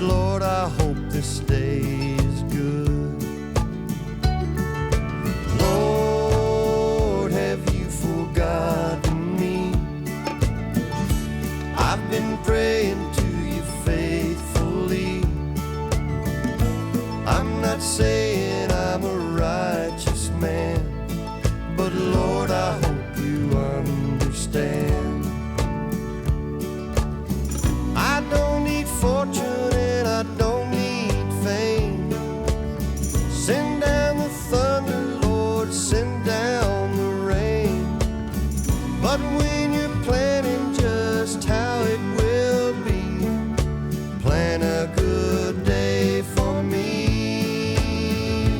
but Lord, I hope this day is good. Lord, have you forgotten me? I've been praying to you faithfully. I'm not saying I'm a righteous man, but Lord, I hope you understand. I don't need fortune and I don't need fame. Send down the thunder, Lord, send down the rain. But when you're planning just how it will be, plan a good day for me.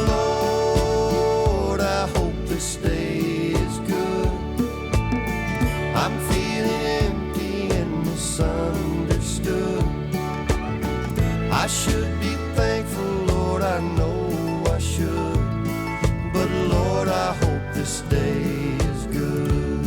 Lord, I hope this day is good. I'm feeling empty and misunderstood. I should be thankful, Lord, I know I should, but Lord, I hope this day is good.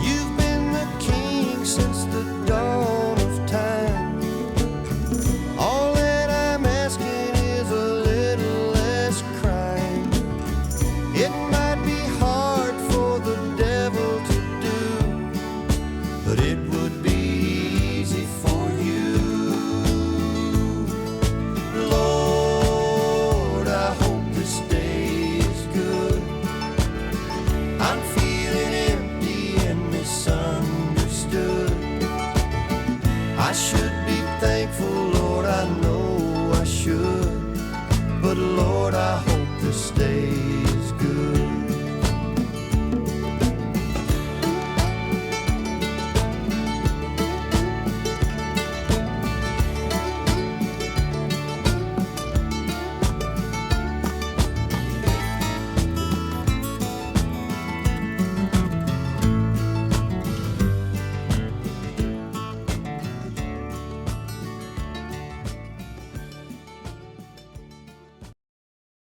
You've been the king since the dawn of time. All that I'm asking is a little less crime. It might be hard for the devil to do, but it would be easy for you. Lord, I hope this day is good. I'm feeling empty and misunderstood. I should be thankful, Lord, I know I should, but Lord, I hope this day